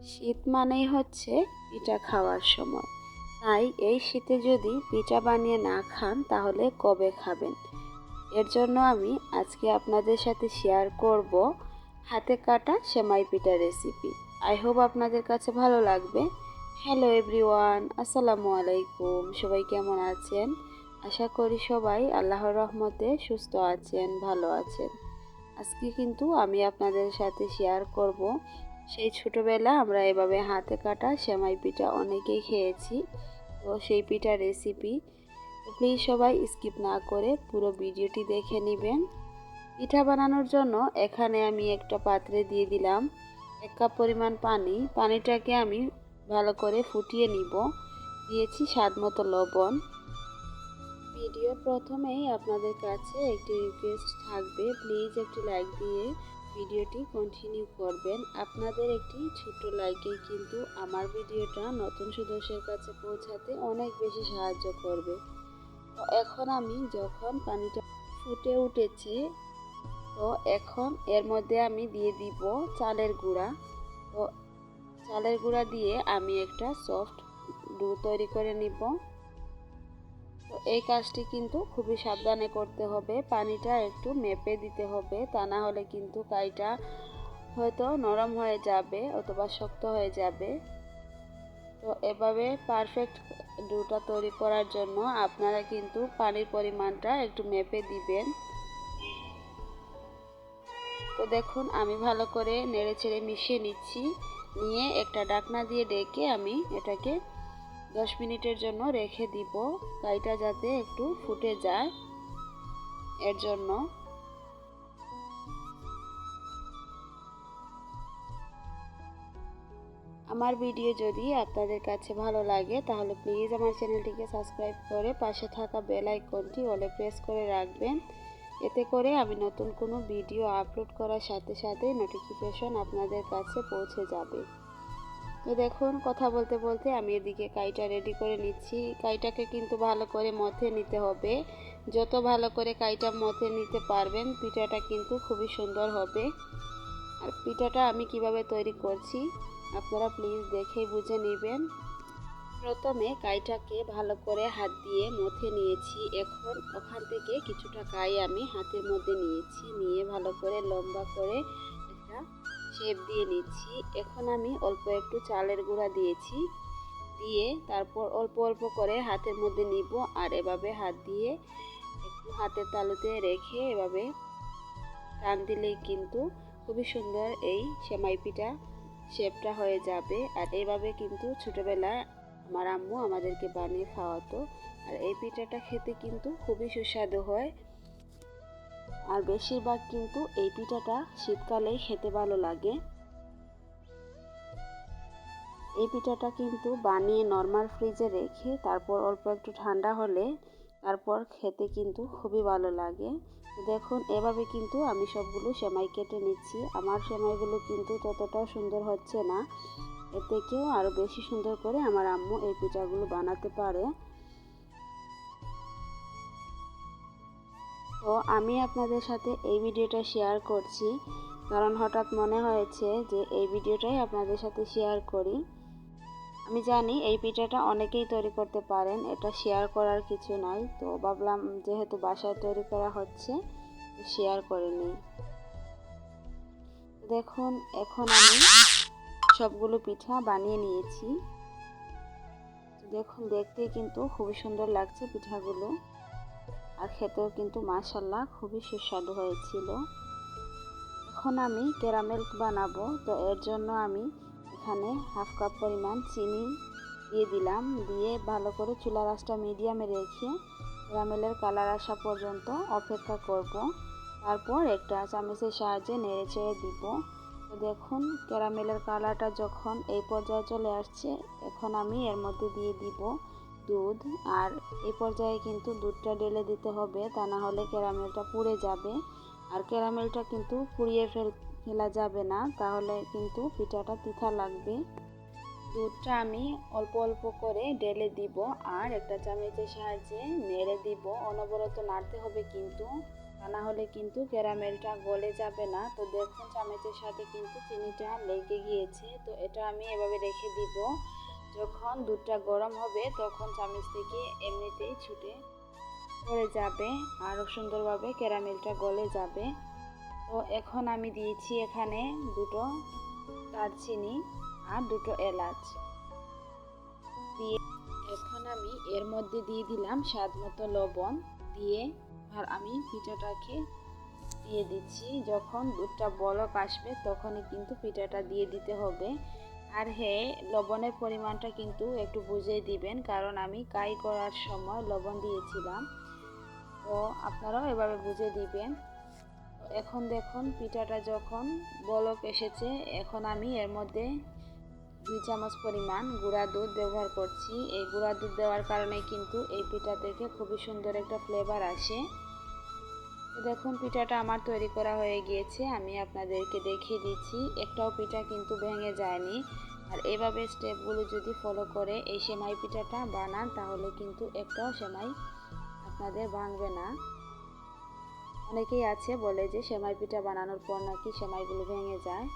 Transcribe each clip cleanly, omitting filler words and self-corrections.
শীত মানেই হচ্ছে পিঠা খাওয়ার সময়। তাই এই শীতে যদি পিঠা বানিয়ে না খান তাহলে কবে খাবেন? এর জন্য আমি আজকে আপনাদের সাথে শেয়ার করব হাতে কাটা সেমাই পিঠা রেসিপি। আই হোপ আপনাদের কাছে ভালো লাগবে। হ্যালো এভরিওয়ান, আসসালামু আলাইকুম। সবাই কেমন আছেন? আশা করি সবাই আল্লাহর রহমতে সুস্থ আছেন, ভালো আছেন। আজকে কিন্তু আমি আপনাদের সাথে শেয়ার করব সেই ছোটোবেলা আমরা এভাবে হাতে কাটা সেমাই পিঠা অনেকেই খেয়েছি, তো সেই পিঠার রেসিপি। তো প্লিজ সবাই স্কিপ না করে পুরো ভিডিওটি দেখে নেবেন। পিঠা বানানোর জন্য এখানে আমি একটা পাত্রে দিয়ে দিলাম 1 কাপ পরিমাণ পানি। পানিটাকে আমি ভালো করে ফুটিয়ে নিব। দিয়েছি স্বাদ মতো লবণ। ভিডিওর প্রথমেই আপনাদের কাছে একটি রিকোয়েস্ট থাকবে, প্লিজ একটি লাইক দিয়ে ভিডিওটি কন্টিনিউ করবেন। আপনাদের একটি ছোট্ট লাইকেই কিন্তু আমার ভিডিওটা নতুন সদস্যের কাছে পৌঁছাতে অনেক বেশি সাহায্য করবে। তো এখন আমি যখন পানিটা ফুটে উঠেছে, তো এখন এর মধ্যে আমি দিয়ে দিব চালের গুঁড়া। তো চালের গুঁড়া দিয়ে আমি একটা সফট ডো তৈরি করে নিব। তো এই কাজটি কিন্তু খুবই সাবধানে করতে হবে, পানিটা একটু মেপে দিতে হবে, তা না হলে কিন্তু কাইটা হয়তো নরম হয়ে যাবে অথবা শক্ত হয়ে যাবে। তো এভাবে পারফেক্ট ডোটা তৈরি করার জন্য আপনারা কিন্তু পানির পরিমাণটা একটু মেপে দিবেন। তো দেখুন আমি ভালো করে নেড়ে চেড়ে মিশিয়ে নিচ্ছি। নিয়ে একটা ঢাকনা দিয়ে ডেকে আমি এটাকে 10 মিনিটের জন্য রেখে দিব, কাইটা যাতে একটু ফুটে যায় এর জন্য। আমার ভিডিও যদি আপনাদের কাছে ভালো লাগে তাহলে প্লিজ আমার চ্যানেলটিকে সাবস্ক্রাইব করে পাশে থাকা বেল আইকনটি অলে প্রেস করে রাখবেন। এতে করে আমি নতুন কোনো ভিডিও আপলোড করার সাথে সাথে নোটিফিকেশন আপনাদের কাছে পৌঁছে যাবে। তো দেখুন কথা বলতে বলতে আমি এদিকে কাইটা রেডি করে নিচ্ছি। কাইটাকে কিন্তু ভালো করে মথে নিতে হবে। যত ভালো করে কাইটা মথে নিতে পারবেন পিঠাটা কিন্তু খুবই সুন্দর হবে। আর পিঠাটা আমি কিভাবে তৈরি করছি আপনারা প্লিজ দেখেই বুঝে নেবেন। প্রথমে কাইটাকে ভালো করে হাত দিয়ে মথে নিয়েছি। এখন ওখান থেকে কিছুটা কাই আমি হাতের মধ্যে নিয়েছি, নিয়ে ভালো করে লম্বা করে একটা শেপ দিয়ে নিচ্ছি। এখন আমি অল্প একটু চালের গুঁড়া দিয়েছি, দিয়ে তারপর অল্প অল্প করে হাতের মধ্যে নিব। আর এভাবে হাত দিয়ে একটু হাতের তালুতে রেখে এভাবে টান দিলেই কিন্তু খুবই সুন্দর এই সেমাই পিঠা শেপটা হয়ে যাবে। আর এইভাবে কিন্তু ছোটোবেলায় আমার আম্মু আমাদেরকে বানিয়ে খাওয়াতো। আর এই পিঠাটা খেতে কিন্তু খুবই সুস্বাদু হয়। আর বেশিরভাগ কিন্তু এই পিঠাটা শীতকালেই খেতে ভালো লাগে। এই পিঠাটা কিন্তু বানিয়ে নর্মাল ফ্রিজে রেখে তারপর অল্প একটু ঠান্ডা হলে তারপর খেতে কিন্তু খুবই ভালো লাগে। দেখুন এভাবে কিন্তু আমি সবগুলো সেমাই কেটে নিচ্ছি। আমার সেমাইগুলো কিন্তু ততটাও সুন্দর হচ্ছে না, এর থেকেও আরও বেশি সুন্দর করে আমার আম্মু এই পিঠাগুলো বানাতে পারে। তো আমি আপনাদের সাথে এই ভিডিওটা শেয়ার করছি কারণ হঠাৎ মনে হয়েছে যে এই ভিডিওটাই আপনাদের সাথে শেয়ার করি। আমি জানি এই পিঠাটা অনেকেই তৈরি করতে পারেন, এটা শেয়ার করার কিছু নাই, তো ভাবলাম যেহেতু বাসায় তৈরি করা হচ্ছে শেয়ার করে নিই। দেখুন এখন আমি সবগুলো পিঠা বানিয়ে নিয়েছি। দেখুন দেখতে কিন্তু খুবই সুন্দর লাগছে পিঠাগুলো, আর খেতেও কিন্তু মাশাআল্লাহ খুবই সুস্বাদু হয়েছিল। এখন আমি ক্যারামেল বানাবো, তো এর জন্য আমি এখানে 1/2 কাপ পরিমাণ চিনি দিয়ে দিলাম। দিয়ে ভালো করে চুলার আঁচটা মিডিয়ামে রেখে ক্যারামেলের কালার আসা পর্যন্ত অপেক্ষা করব। তারপর একটা চামচের সাহায্যে নেড়ে চেড়ে দিব। তো দেখুন ক্যারামেলের কালারটা যখন এই পর্যায়ে চলে আসছে, এখন আমি এর মধ্যে দিয়ে দিব দুধ। আর এই পর্যায়ে কিন্তু দুধটা ঢেলে দিতে হবে, তা না হলে ক্যারামেলটা পুড়ে যাবে। আর ক্যারামেলটা কিন্তু পুড়িয়ে ফেলা যাবে না, তাহলে কিন্তু পিঠাটা তিতা লাগবে। দুধটা আমি অল্প অল্প করে ঢেলে দিব আর একটা চামচের সাহায্যে নেড়ে দিব। অনবরত নাড়তে হবে কিন্তু। তা না হলে কিন্তু ক্যারামেলটা গলে যাবে না। তো দেখুন চামচের সাথে কিন্তু চিনিটা লেগে গিয়েছে। তো এটা আমি এভাবে রেখে দিব। যখন দুধটা গরম হবে তখন চামচ থেকে এমনিতেই ছুটে পড়ে যাবে, আরও সুন্দরভাবে ক্যারামেলটা গলে যাবে। তো এখন আমি দিয়েছি এখানে দুটো দারচিনি আর দুটো এলাচ দিয়ে এখন আমি এর মধ্যে দিয়ে দিলাম স্বাদ মতো লবণ দিয়ে আর আমি পিঠাটাকে দিয়ে দিচ্ছি। যখন দুধটা বলক আসবে তখনই কিন্তু পিঠাটা দিয়ে দিতে হবে। আর হ্যাঁ, লবণের পরিমাণটা কিন্তু একটু বুঝেই দিবেন, কারণ আমি কাই করার সময় লবণ দিয়েছিলাম। তো আপনারাও এভাবে বুঝে দিবেন। তো এখন দেখুন পিঠাটা যখন বলক এসেছে, এখন আমি এর মধ্যে 2 চামচ পরিমাণ গুঁড়া দুধ ব্যবহার করছি। এই গুঁড়া দুধ দেওয়ার কারণে কিন্তু এই পিঠা থেকে খুবই সুন্দর একটা ফ্লেভার আসে। তো দেখুন পিঠাটা আমার তৈরি করা হয়ে গিয়েছে, আমি আপনাদেরকে দেখিয়ে দিচ্ছি। একটাও পিঠা কিন্তু ভেঙে যায়নি। আর এভাবে স্টেপগুলো যদি ফলো করে এই সেমাই পিঠাটা বানান তাহলে কিন্তু একটাও সেমাই আপনাদের ভাঙবে না। অনেকেই আছে বলে যে সেমাই পিঠা বানানোর পর নাকি সেমাইগুলো ভেঙে যায়।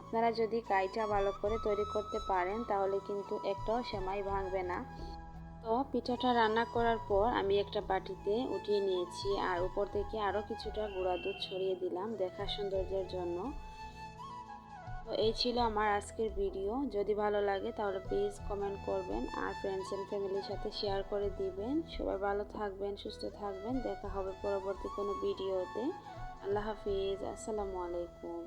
আপনারা যদি কাইটা ভালো করে তৈরি করতে পারেন তাহলে কিন্তু একটাও সেমাই ভাঙবে না। তো পিঠাটা রান্না করার পর আমি একটা বাটিতে উঠিয়ে নিয়েছি আর উপর থেকে আরও কিছুটা গুঁড়া দুধ ছড়িয়ে দিলাম দেখার সৌন্দর্যের জন্য। তো এই ছিল আমার আজকের ভিডিও। যদি ভালো লাগে তাহলে প্লিজ কমেন্ট করবেন আর ফ্রেন্ডস অ্যান্ড ফ্যামিলির সাথে শেয়ার করে দিবেন। সবাই ভালো থাকবেন, সুস্থ থাকবেন। দেখা হবে পরবর্তী কোনো ভিডিওতে। আল্লাহ হাফিজ, আসসালামু আলাইকুম।